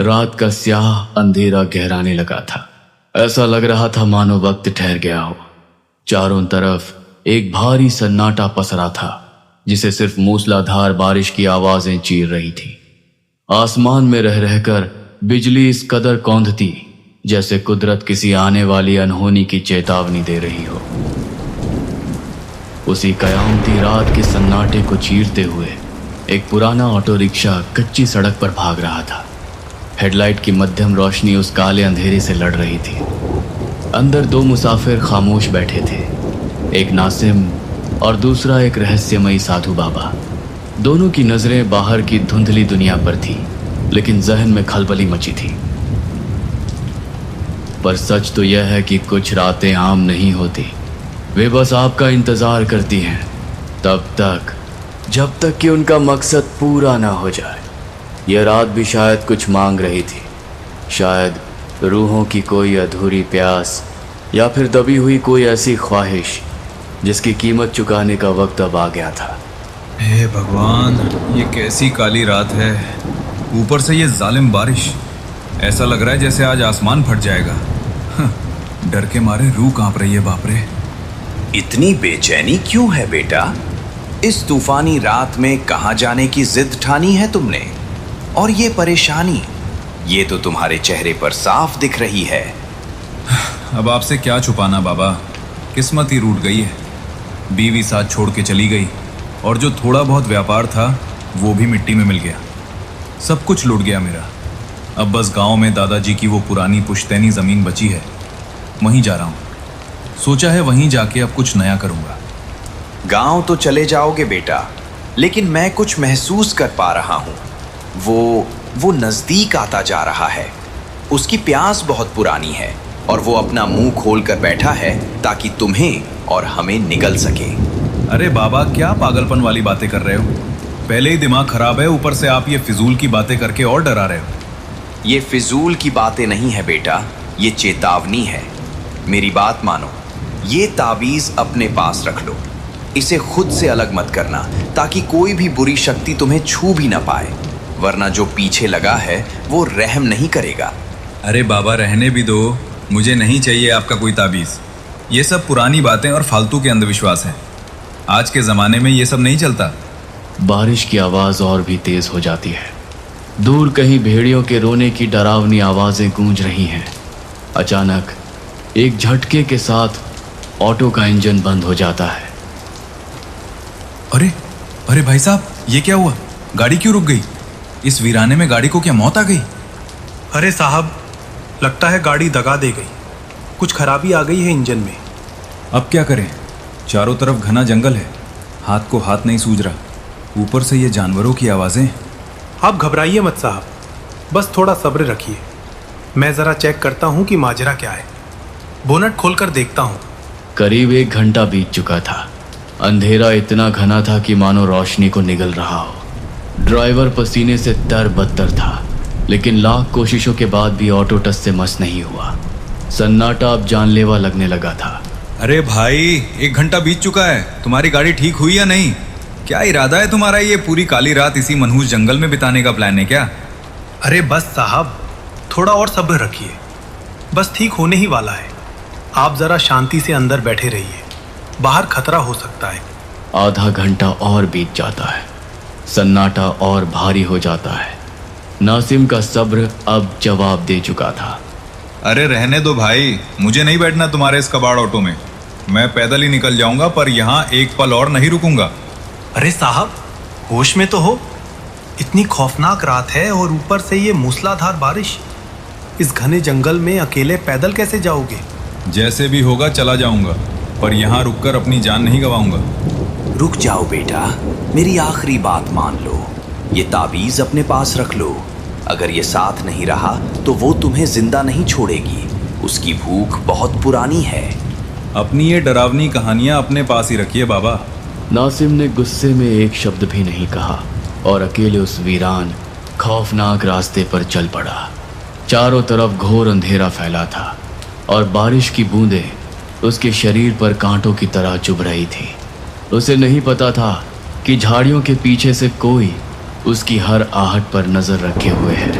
रात का स्याह अंधेरा गहराने लगा था। ऐसा लग रहा था मानो वक्त ठहर गया हो। चारों तरफ एक भारी सन्नाटा पसरा था, जिसे सिर्फ मूसलाधार बारिश की आवाजें चीर रही थी। आसमान में रह रहकर बिजली इस कदर कौंधती जैसे कुदरत किसी आने वाली अनहोनी की चेतावनी दे रही हो। उसी कयामती रात के सन्नाटे को चीरते हुए एक पुराना ऑटो रिक्शा कच्ची सड़क पर भाग रहा था। हेडलाइट की मध्यम रोशनी उस काले अंधेरे से लड़ रही थी। अंदर दो मुसाफिर खामोश बैठे थे, एक नासिम और दूसरा एक रहस्यमयी साधु बाबा। दोनों की नजरें बाहर की धुंधली दुनिया पर थी, लेकिन जहन में खलबली मची थी। पर सच तो यह है कि कुछ रातें आम नहीं होती। वे बस आपका इंतजार करती हैं, तब तक जब तक कि उनका मकसद पूरा ना हो जाए। यह रात भी शायद कुछ मांग रही थी, शायद रूहों की कोई अधूरी प्यास, या फिर दबी हुई कोई ऐसी ख्वाहिश जिसकी कीमत चुकाने का वक्त अब आ गया था। हे भगवान, ये कैसी काली रात है, ऊपर से ये जालिम बारिश। ऐसा लग रहा है जैसे आज आसमान फट जाएगा। डर के मारे रूह कांप रही है। बाप रे, इतनी बेचैनी क्यों है बेटा? इस तूफानी रात में कहाँ जाने की जिद ठानी है तुमने? और ये परेशानी, ये तो तुम्हारे चेहरे पर साफ दिख रही है। अब आपसे क्या छुपाना बाबा, किस्मत ही रूठ गई है। बीवी साथ छोड़ के चली गई, और जो थोड़ा बहुत व्यापार था वो भी मिट्टी में मिल गया। सब कुछ लूट गया मेरा। अब बस गांव में दादाजी की वो पुरानी पुश्तैनी ज़मीन बची है, वहीं जा रहा हूँ। सोचा है वहीं जाके अब कुछ नया करूँगा। गांव तो चले जाओगे बेटा, लेकिन मैं कुछ महसूस कर पा रहा हूँ। वो नज़दीक आता जा रहा है। उसकी प्यास बहुत पुरानी है और वो अपना मुंह खोल कर बैठा है ताकि तुम्हें और हमें निगल सके। अरे बाबा, क्या पागलपन वाली बातें कर रहे हो? पहले ही दिमाग खराब है, ऊपर से आप ये फिजूल की बातें करके और डरा रहे हो। ये फिजूल की बातें नहीं है बेटा, ये चेतावनी है। मेरी बात मानो, ये ताबीज़ अपने पास रख लो। इसे खुद से अलग मत करना, ताकि कोई भी बुरी शक्ति तुम्हें छू भी ना पाए, वरना जो पीछे लगा है वो रहम नहीं करेगा। अरे बाबा, रहने भी दो, मुझे नहीं चाहिए आपका कोई ताबीज़। ये सब पुरानी बातें और फालतू के अंधविश्वास हैं। आज के ज़माने में ये सब नहीं चलता। बारिश की आवाज़ और भी तेज हो जाती है। दूर कहीं भेड़ियों के रोने की डरावनी आवाज़ें गूंज रही हैं। अचानक एक झटके के साथ ऑटो का इंजन बंद हो जाता है। अरे अरे भाई साहब, ये क्या हुआ? गाड़ी क्यों रुक गई? इस वीराने में गाड़ी को क्या मौत आ गई? अरे साहब, लगता है गाड़ी दगा दे गई। कुछ खराबी आ गई है इंजन में। अब क्या करें? चारों तरफ घना जंगल है, हाथ को हाथ नहीं सूझ रहा, ऊपर से ये जानवरों की आवाज़ें। आप घबराइए मत साहब, बस थोड़ा सब्र रखिए। मैं ज़रा चेक करता हूँ कि माजरा क्या है। बोनट खोलकर देखता हूँ। करीब 1 घंटा बीत चुका था। अंधेरा इतना घना था कि मानो रोशनी को निगल रहा हो। ड्राइवर पसीने से तरबतर था, लेकिन लाख कोशिशों के बाद भी ऑटो टस से मस नहीं हुआ। सन्नाटा अब जानलेवा लगने लगा था। अरे भाई, 1 घंटा बीत चुका है, तुम्हारी गाड़ी ठीक हुई या नहीं? क्या इरादा है तुम्हारा? ये पूरी काली रात इसी मनहूस जंगल में बिताने का प्लान है क्या? अरे बस साहब, थोड़ा और सब्र रखिए, बस ठीक होने ही वाला है। आप ज़रा शांति से अंदर बैठे रहिए, बाहर खतरा हो सकता है। आधा घंटा और बीत जाता है। सन्नाटा और भारी हो जाता है। नासिम का सब्र अब जवाब दे चुका था। अरे रहने दो भाई, मुझे नहीं बैठना तुम्हारे इस कबाड़ ऑटो में। मैं पैदल ही निकल जाऊंगा, पर यहाँ एक पल और नहीं रुकूंगा। अरे साहब, होश में तो हो। इतनी खौफनाक रात है और ऊपर से ये मूसलाधार बारिश। इस घने जंगल में अकेले पैदल कैसे जाओगे? जैसे भी होगा चला जाऊंगा, पर यहाँ रुककर अपनी जान नहीं गंवाऊंगा। रुक जाओ बेटा, मेरी आखिरी बात मान लो। ये ताबीज़ अपने पास रख लो। अगर ये साथ नहीं रहा तो वो तुम्हें जिंदा नहीं छोड़ेगी। उसकी भूख बहुत पुरानी है। अपनी ये डरावनी कहानियाँ अपने पास ही रखिए बाबा। नासिम ने गुस्से में एक शब्द भी नहीं कहा और अकेले उस वीरान खौफनाक रास्ते पर चल पड़ा। चारों तरफ घोर अंधेरा फैला था और बारिश की बूंदें उसके शरीर पर कांटों की तरह चुभ रही थी। उसे नहीं पता था कि झाड़ियों के पीछे से कोई उसकी हर आहट पर नजर रखे हुए है।